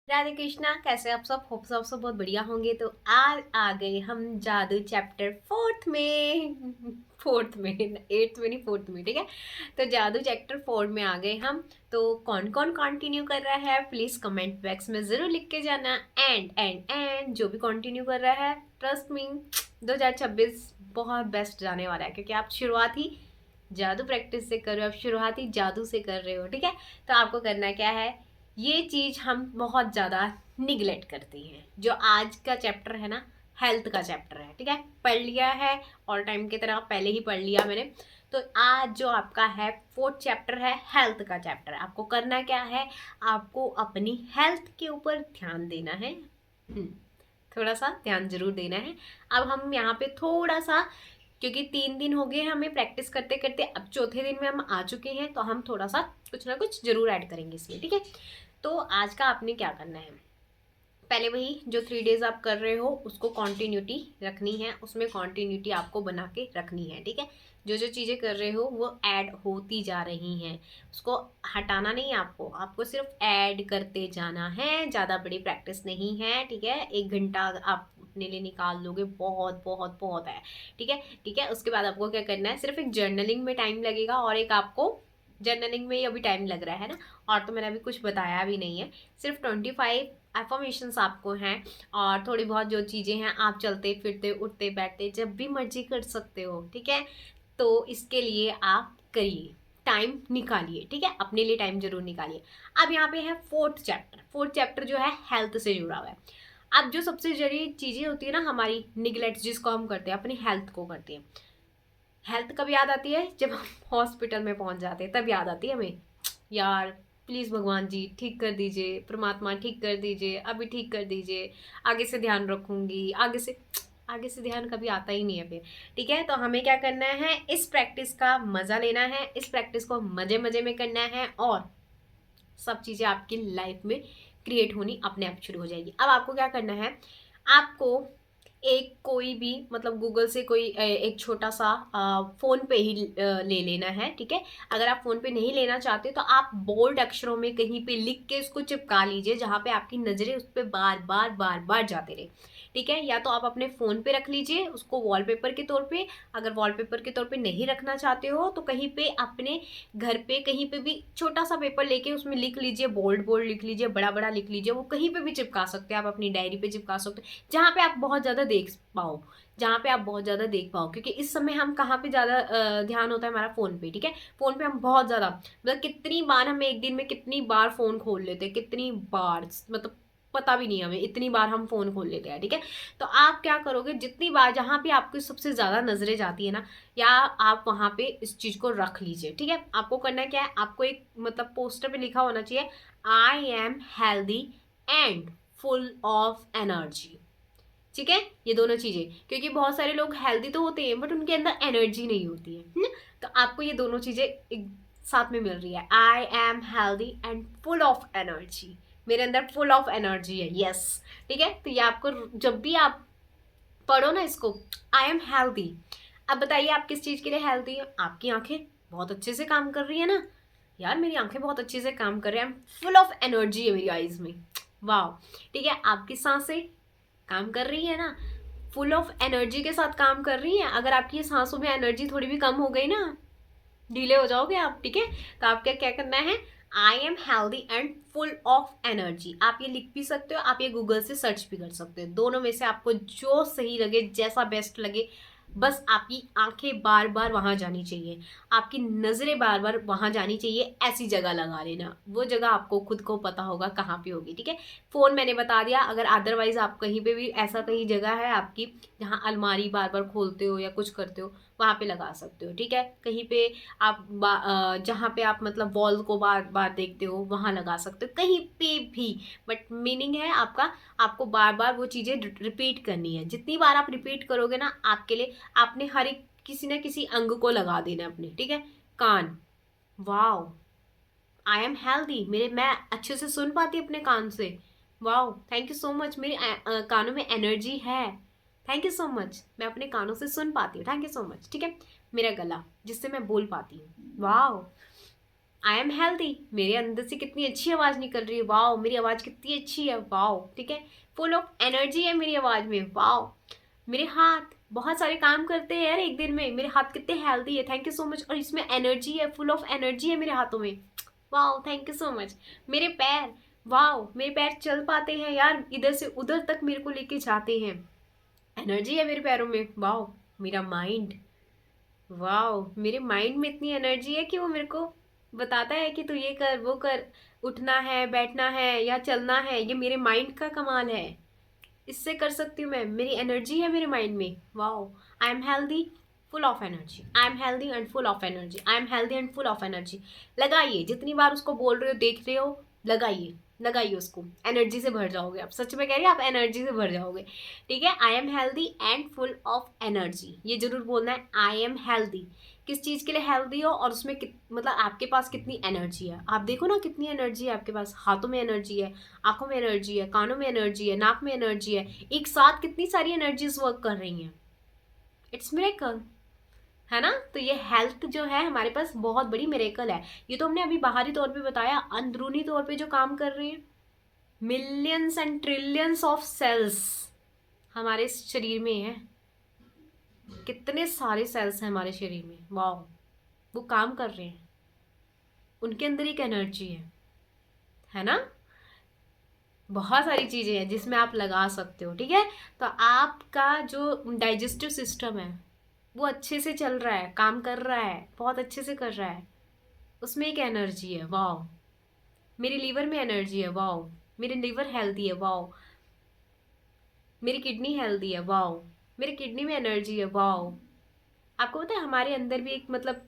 राधे कृष्णा, कैसे आप सब? होप सब बहुत बढ़िया होंगे। तो आज आ गए हम जादू चैप्टर फोर्थ में। फोर्थ में, एट्थ में नहीं, फोर्थ में, ठीक है। तो जादू चैप्टर फोर में आ गए हम। तो कौन कौन कंटिन्यू कर रहा है प्लीज कमेंट बॉक्स में जरूर लिख के जाना। एंड जो भी कंटिन्यू कर रहा है, ट्रस्ट मी, 2026 बहुत बेस्ट जाने वाला है, क्योंकि आप शुरुआत ही जादू प्रैक्टिस से कर रहे हो, आप शुरुआत ही जादू से कर रहे हो, ठीक है। तो आपको करना क्या है, ये चीज हम बहुत ज्यादा निगलेक्ट करते हैं। जो आज का चैप्टर है ना, हेल्थ का चैप्टर है, ठीक है। पढ़ लिया है, ऑल टाइम की तरह पहले ही पढ़ लिया मैंने। तो आज जो आपका है फोर्थ चैप्टर है, हेल्थ का चैप्टर। आपको करना क्या है, आपको अपनी हेल्थ के ऊपर ध्यान देना है। थोड़ा सा ध्यान जरूर देना है। अब हम यहाँ पे थोड़ा सा, क्योंकि 3 दिन हो गए हमें प्रैक्टिस करते करते, अब चौथे दिन में हम आ चुके हैं, तो हम थोड़ा सा कुछ ना कुछ जरूर ऐड करेंगे इसमें, ठीक है। तो आज का आपने क्या करना है, पहले वही जो 3 डेज आप कर रहे हो उसको कॉन्टिन्यूटी रखनी है, उसमें कॉन्टिन्यूटी आपको बना के रखनी है, ठीक है। जो जो चीज़ें कर रहे हो वो ऐड होती जा रही हैं, उसको हटाना नहीं है आपको, आपको सिर्फ ऐड करते जाना है। ज़्यादा बड़ी प्रैक्टिस नहीं है, ठीक है। 1 घंटा आप अपने लिए निकाल लोगे, बहुत बहुत बहुत है, ठीक है। ठीक है, उसके बाद आपको क्या करना है, सिर्फ एक जर्नलिंग में टाइम लगेगा, और एक आपको जर्नलिंग में ही अभी टाइम लग रहा है ना, और तो मैंने अभी कुछ बताया भी नहीं है। सिर्फ 25 एफर्मेशंस आपको हैं, और थोड़ी बहुत जो चीज़ें हैं आप चलते फिरते उठते बैठते जब भी मर्जी कर सकते हो, ठीक है। तो इसके लिए आप करिए, टाइम निकालिए, ठीक है, अपने लिए टाइम जरूर निकालिए। अब यहाँ पे है फोर्थ चैप्टर। फोर्थ चैप्टर जो है हेल्थ से जुड़ा हुआ है। अब जो सबसे जरूरी चीज़ें होती है ना हमारी, निगलेक्ट जिसको हम करते हैं, अपनी हेल्थ को करते हैं। हेल्थ कब याद आती है, जब हम हॉस्पिटल में पहुंच जाते हैं, तब याद आती है हमें, यार प्लीज़ भगवान जी ठीक कर दीजिए, परमात्मा ठीक कर दीजिए, अभी ठीक कर दीजिए, आगे से ध्यान रखूंगी, आगे से ध्यान कभी आता ही नहीं है फिर, ठीक है। तो हमें क्या करना है, इस प्रैक्टिस का मज़ा लेना है, इस प्रैक्टिस को मज़े मज़े में करना है, और सब चीज़ें आपकी लाइफ में क्रिएट होनी अपने आप शुरू हो जाएगी। अब आपको क्या करना है, आपको एक कोई भी मतलब गूगल से कोई एक छोटा सा फ़ोन पे ही ले लेना है, ठीक है। अगर आप फ़ोन पे नहीं लेना चाहते तो आप बोल्ड अक्षरों में कहीं पे लिख के उसको चिपका लीजिए, जहाँ पे आपकी नज़रें उस पर बार बार बार बार जाते रहे, ठीक है। या तो आप अपने फ़ोन पे रख लीजिए उसको वॉलपेपर के तौर पे। अगर वॉलपेपर के तौर पे नहीं रखना चाहते हो तो कहीं पे अपने घर पे कहीं पे भी छोटा सा पेपर लेके उसमें लिख लीजिए, बोल्ड बोल्ड लिख लीजिए, बड़ा बड़ा लिख लीजिए, वो कहीं पे भी चिपका सकते हैं आप, अपनी डायरी पे चिपका सकते हैं, जहाँ पे आप बहुत ज़्यादा देख पाओ, जहाँ पे आप बहुत ज़्यादा देख पाओ। क्योंकि इस समय हम कहाँ पे ज़्यादा ध्यान होता है हमारा, फ़ोन पे, ठीक है। फ़ोन पे हम बहुत ज़्यादा, मतलब कितनी बार हम एक दिन में कितनी बार फ़ोन खोल लेते हैं, कितनी बार, मतलब पता भी नहीं हमें, इतनी बार हम फ़ोन खोल लेते हैं, ठीक है। तो आप क्या करोगे, जितनी बार जहाँ पे आपकी सबसे ज़्यादा नज़रें जाती है ना, या आप वहाँ पे इस चीज़ को रख लीजिए, ठीक है। आपको करना क्या है, आपको एक मतलब पोस्टर पे लिखा होना चाहिए, I am healthy and full of energy, ठीक है। ये दोनों चीज़ें, क्योंकि बहुत सारे लोग हेल्दी तो होते हैं बट उनके अंदर एनर्जी नहीं होती है। तो आपको ये दोनों चीज़ें एक साथ में मिल रही है, I am healthy and full of energy, मेरे अंदर फुल ऑफ एनर्जी है, यस, ठीक है। तो ये आपको जब भी आप पढ़ो ना इसको, आई एम हेल्दी। अब बताइए आप किस चीज़ के लिए हेल्दी है, आपकी आंखें बहुत अच्छे से काम कर रही है ना, यार मेरी आंखें बहुत अच्छे से काम कर रही है, फुल ऑफ एनर्जी है मेरी आईज में, वाह, ठीक है। आपकी सांसें काम कर रही है ना, फुल ऑफ एनर्जी के साथ काम कर रही है। अगर आपकी सांसों में एनर्जी थोड़ी भी कम हो गई ना, ढीले हो जाओगे आप, ठीक है। तो आपको क्या करना है, I am healthy and full of energy. आप ये लिख भी सकते हो, आप ये गूगल से सर्च भी कर सकते हो, दोनों में से आपको जो सही लगे, जैसा बेस्ट लगे। बस आपकी आंखें बार बार वहां जानी चाहिए, आपकी नज़रें बार बार वहां जानी चाहिए, ऐसी जगह लगा लेना, वो जगह आपको खुद को पता होगा कहाँ पे होगी, ठीक है। फ़ोन मैंने बता दिया, अगर अदरवाइज आप कहीं पे भी ऐसा कहीं जगह है आपकी जहाँ अलमारी बार बार खोलते हो या कुछ करते हो, वहाँ पे लगा सकते हो, ठीक है। कहीं पे आप जहाँ पे आप मतलब वॉल को बार बार देखते हो वहाँ लगा सकते हो, कहीं पे भी। बट मीनिंग है आपका, आपको बार बार वो चीज़ें रिपीट करनी है, जितनी बार आप रिपीट करोगे ना आपके लिए, आपने हर एक किसी ना किसी अंग को लगा देना है अपने, ठीक है। कान, वाओ, आई एम हेल्दी, मेरे मैं अच्छे से सुन पाती अपने कान से, wow, thank you so much, मेरे कानों में एनर्जी है, थैंक यू सो मच, मैं अपने कानों से सुन पाती हूँ, थैंक यू सो मच, ठीक है। मेरा गला, जिससे मैं बोल पाती हूँ, वाओ, आई एम हेल्दी, मेरे अंदर से कितनी अच्छी आवाज़ निकल रही है, वाओ मेरी आवाज़ कितनी अच्छी है, वाओ, ठीक है, फुल ऑफ एनर्जी है मेरी आवाज़ में, वाओ। मेरे हाथ बहुत सारे काम करते हैं यार एक दिन में, मेरे हाथ कितने हेल्दी है, थैंक यू सो मच, और इसमें एनर्जी है, फुल ऑफ एनर्जी है मेरे हाथों में, wow thank you so much. मेरे पैर, वाओ मेरे पैर चल पाते हैं यार, इधर से उधर तक मेरे को लेके जाते हैं, एनर्जी है मेरे पैरों में, वाओ। मेरा माइंड, वाओ मेरे माइंड में इतनी एनर्जी है कि वो मेरे को बताता है कि तू ये कर वो कर, उठना है बैठना है या चलना है, ये मेरे माइंड का कमाल है, इससे कर सकती हूँ मैं, मेरी एनर्जी है मेरे माइंड में, wow. I am healthy, full of energy, I am healthy and full of energy, I am healthy and full of energy. लगाइए, जितनी बार उसको बोल रहे हो देख रहे हो, लगाइए लगाइए उसको, एनर्जी से भर जाओगे आप, सच में कह रही है, आप एनर्जी से भर जाओगे, ठीक है। I am healthy and full of energy, ये जरूर बोलना है, आई एम हेल्दी, किस चीज़ के लिए हेल्दी हो और उसमें मतलब आपके पास कितनी एनर्जी है, आप देखो ना कितनी एनर्जी है आपके पास, हाथों में एनर्जी है, आंखों में एनर्जी है, कानों में एनर्जी है, नाक में एनर्जी है, एक साथ कितनी सारी एनर्जीज वर्क कर रही हैं, इट्स मिरेकल, है ना। तो ये हेल्थ जो है हमारे पास बहुत बड़ी मिरेकल है। ये तो हमने अभी बाहरी तौर पे बताया, अंदरूनी तौर पे जो काम कर रहे हैं, millions and trillions of cells हमारे शरीर में है, कितने सारे सेल्स हैं हमारे शरीर में, वाह, वो काम कर रहे हैं, उनके अंदर एक एनर्जी है ना। बहुत सारी चीज़ें हैं जिसमें आप लगा सकते हो, ठीक है। तो आपका जो डाइजेस्टिव सिस्टम है वो अच्छे से चल रहा है, काम कर रहा है, बहुत अच्छे से कर रहा है, उसमें एक एनर्जी है, वाओ। मेरे लीवर में एनर्जी है, वाओ, मेरे लीवर हेल्दी है, वाओ। मेरी किडनी हेल्दी है, वाओ, मेरे किडनी में एनर्जी है, वाओ। आपको पता है हमारे अंदर भी एक मतलब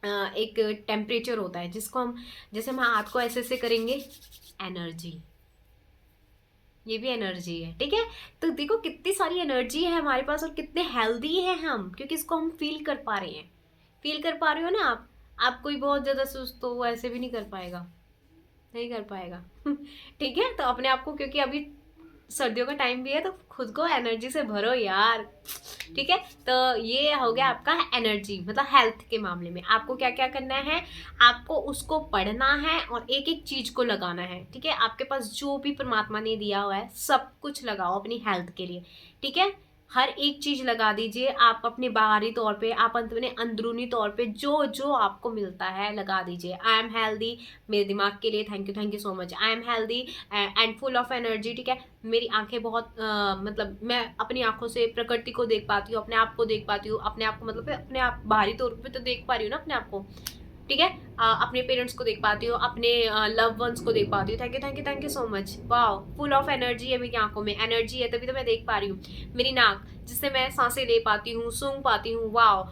एक टेम्परेचर होता है जिसको हम, जैसे हम हाथ को ऐसे ऐसे करेंगे, एनर्जी, ये भी एनर्जी है, ठीक है। तो देखो कितनी सारी एनर्जी है हमारे पास और कितने हेल्दी हैं हम, क्योंकि इसको हम फील कर पा रहे हैं, फील कर पा रहे हो ना आप कोई बहुत ज़्यादा सुस्त हो वो ऐसे भी नहीं कर पाएगा, नहीं कर पाएगा ठीक है। तो अपने आप को, क्योंकि अभी सर्दियों का टाइम भी है, तो खुद को एनर्जी से भरो यार, ठीक है। तो ये हो गया आपका एनर्जी, मतलब हेल्थ के मामले में आपको क्या क्या करना है, आपको उसको पढ़ना है और एक एक चीज को लगाना है, ठीक है। आपके पास जो भी परमात्मा ने दिया हुआ है सब कुछ लगाओ अपनी हेल्थ के लिए, ठीक है। हर एक चीज लगा दीजिए आप अपने बाहरी तौर पे, आप अपने अंदरूनी तौर पे जो जो आपको मिलता है लगा दीजिए। आई एम हेल्दी, मेरे दिमाग के लिए thank you so much, I am healthy and full of energy, ठीक है। मेरी आंखें बहुत मतलब मैं अपनी आंखों से प्रकृति को देख पाती हूँ, अपने आप को देख पाती हूँ, अपने आप को मतलब अपने आप बाहरी तौर पे तो देख पा रही हूँ ना अपने आप को, ठीक है। अपने पेरेंट्स को देख पाती हूँ, अपने लव वंस को देख पाती हूँ, thank you so much, wow. Full of energy है मेरी आंखों में, एनर्जी है तभी तो मैं देख पा रही हूँ। मेरी नाक जिससे मैं सांसें ले पाती हूँ, सूंघ पाती हूँ, वाओ।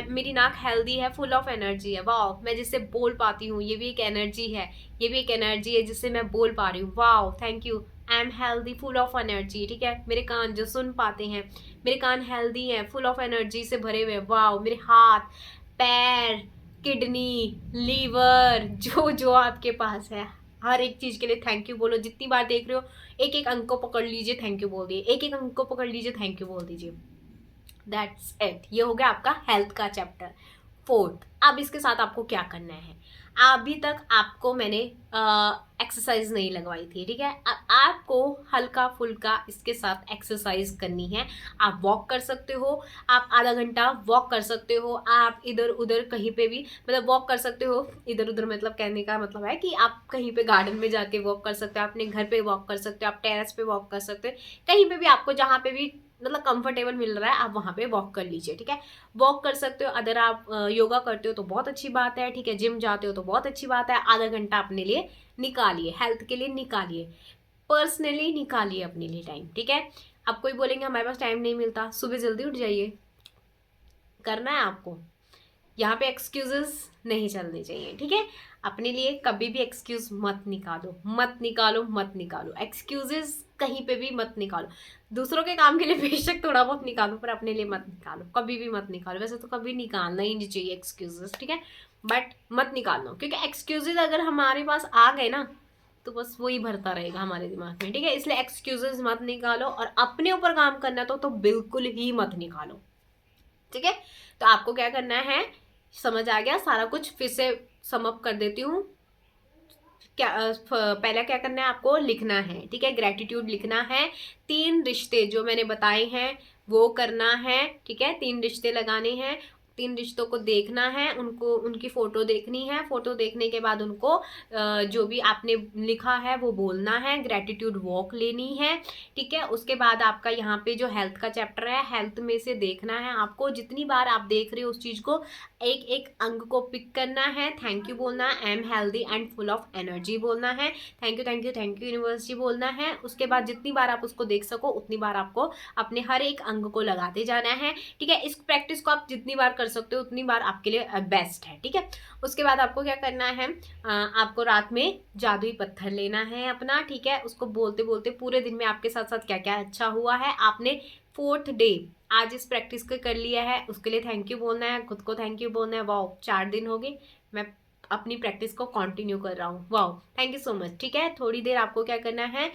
मेरी नाक हेल्दी है, फुल ऑफ एनर्जी है, वाओ। मैं जिससे बोल पाती हूँ, ये भी एक एनर्जी है, ये भी एक एनर्जी है जिससे मैं बोल पा रही हूँ, wow thank you. I am healthy, full of energy, ठीक है। मेरे कान जो सुन पाते हैं, मेरे कान हेल्दी हैं, फुल ऑफ एनर्जी से भरे हुए, वाओ। मेरे हाथ पैर किडनी लीवर जो जो आपके पास है हर एक चीज़ के लिए थैंक यू बोलो, जितनी बार देख रहे हो एक एक अंक को पकड़ लीजिए, थैंक यू बोल दिए, एक एक अंक को पकड़ लीजिए, थैंक यू बोल दीजिए, दैट्स इट। ये हो गया आपका हेल्थ का चैप्टर 4। अब इसके साथ आपको क्या करना है, अभी तक आपको मैंने एक्सरसाइज नहीं लगवाई थी, ठीक है। अब आपको हल्का फुल्का इसके साथ एक्सरसाइज करनी है। आप वॉक कर सकते हो, आप आधा घंटा वॉक कर सकते हो, आप इधर उधर कहीं पे भी मतलब वॉक कर सकते हो, इधर उधर मतलब कहने का मतलब है कि आप कहीं पे गार्डन में जाके वॉक कर सकते हो, अपने घर पे वॉक कर सकते हो, आप टेरेस पे वॉक कर सकते हो, कहीं पे भी आपको जहाँ पे भी मतलब कंफर्टेबल मिल रहा है आप वहाँ पे वॉक कर लीजिए, ठीक है। वॉक कर सकते हो, अगर आप योगा करते हो तो बहुत अच्छी बात है, ठीक है। जिम जाते हो तो बहुत अच्छी बात है, आधा घंटा अपने लिए निकालिए, हेल्थ के लिए निकालिए, पर्सनली निकालिए अपने लिए टाइम, ठीक है। अब कोई बोलेंगे हमारे पास टाइम नहीं मिलता, सुबह जल्दी उठ जाइए, करना है आपको, यहाँ पे एक्सक्यूजेस नहीं चलने चाहिए, ठीक है। अपने लिए कभी भी एक्सक्यूज मत निकालो, मत निकालो, मत निकालो एक्सक्यूजेस, कहीं पे भी मत निकालो। दूसरों के काम के लिए बेशक थोड़ा बहुत निकालो, पर अपने लिए मत निकालो, कभी भी मत निकालो। वैसे तो कभी निकालना ही नहीं चाहिए एक्सक्यूजेस, ठीक है, बट मत निकालना, क्योंकि एक्सक्यूजेस अगर हमारे पास आ गए ना तो बस वही भरता रहेगा हमारे दिमाग में, ठीक है। इसलिए एक्सक्यूजेस मत निकालो, और अपने ऊपर काम करना तो बिल्कुल ही मत निकालो, ठीक है। तो आपको क्या करना है, समझ आ गया सारा कुछ, फिर से सम अप कर देती हूँ। क्या पहला क्या करना है आपको, लिखना है, ठीक है, ग्रेटिट्यूड लिखना है। 3 रिश्ते जो मैंने बताए हैं वो करना है, ठीक है, 3 रिश्ते लगाने हैं। 3 रिश्तों को देखना है, उनको उनकी फोटो देखनी है। फोटो देखने के बाद उनको जो भी आपने लिखा है वो बोलना है। ग्रेटिट्यूड वॉक लेनी है, ठीक है। उसके बाद आपका यहाँ पे जो हेल्थ का चैप्टर है, हेल्थ में से देखना है आपको, जितनी बार आप देख रहे हो उस चीज को, एक एक अंग को पिक करना है। थैंक यू बोलना है, I am healthy and full of energy बोलना है। Thank you thank you thank U university बोलना है। उसके बाद जितनी बार आप उसको देख सको उतनी बार आपको अपने हर एक अंग को लगाते जाना है, ठीक है। इस प्रैक्टिस को आप जितनी बार कर सकते हो उतनी बार आपके लिए बेस्ट है, ठीक है। उसके बाद आपको क्या करना है, आपको रात में जादुई पत्थर लेना है अपना, ठीक है। उसको बोलते बोलते पूरे दिन में आपके साथ साथ क्या क्या अच्छा हुआ है, आपने 4th डे आज इस प्रैक्टिस को कर लिया है, उसके लिए थैंक यू बोलना है, खुद को थैंक यू बोलना है। वाओ, 4 दिन हो गए, मैं अपनी प्रैक्टिस को कंटिन्यू कर रहा हूँ। Wow, thank you so much, ठीक है। थोड़ी देर आपको क्या करना है,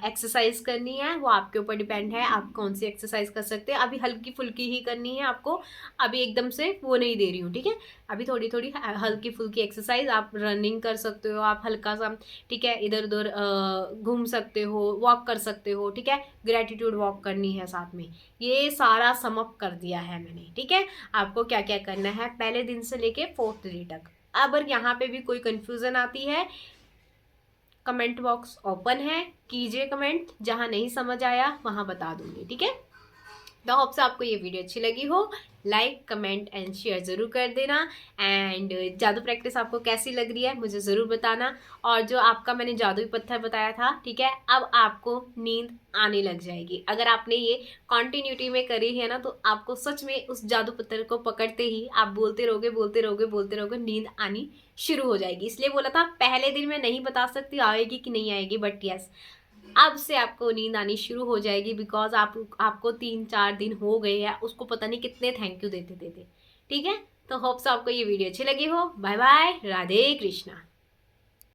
एक्सरसाइज करनी है, वो आपके ऊपर डिपेंड है आप कौन सी एक्सरसाइज कर सकते हैं। अभी हल्की फुल्की ही करनी है आपको, अभी एकदम से वो नहीं दे रही हूँ, ठीक है। अभी थोड़ी थोड़ी हल्की फुल्की एक्सरसाइज, आप रनिंग कर सकते हो, आप हल्का सा, ठीक है, इधर उधर घूम सकते हो, वॉक कर सकते हो, ठीक है। ग्रेटिट्यूड वॉक करनी है साथ में। ये सारा समअप कर दिया है मैंने, ठीक है। आपको क्या क्या करना है पहले दिन से लेके 4th डे तक। अगर यहाँ पे भी कोई कंफ्यूजन आती है, कमेंट बॉक्स ओपन है, कीजिए कमेंट, जहां नहीं समझ आया वहां बता दूंगी, ठीक है। तो होप से आपको ये वीडियो अच्छी लगी हो, लाइक कमेंट एंड शेयर ज़रूर कर देना। एंड जादू प्रैक्टिस आपको कैसी लग रही है मुझे ज़रूर बताना। और जो आपका मैंने जादुई पत्थर बताया था, ठीक है, अब आपको नींद आने लग जाएगी। अगर आपने ये कॉन्टिन्यूटी में करी है ना, तो आपको सच में उस जादू पत्थर को पकड़ते ही आप बोलते रहोगे बोलते रहोगे बोलते रहोगे, नींद आनी शुरू हो जाएगी। इसलिए बोला था पहले दिन में नहीं बता सकती आएगी कि नहीं आएगी, बट यस, अब से आपको नींद आनी शुरू हो जाएगी। बिकॉज आपको 3-4 दिन हो गए हैं उसको पता नहीं कितने थैंक यू देते देते, ठीक है। तो होप्स आपको ये वीडियो अच्छी लगी हो। Bye bye, Radhe Krishna.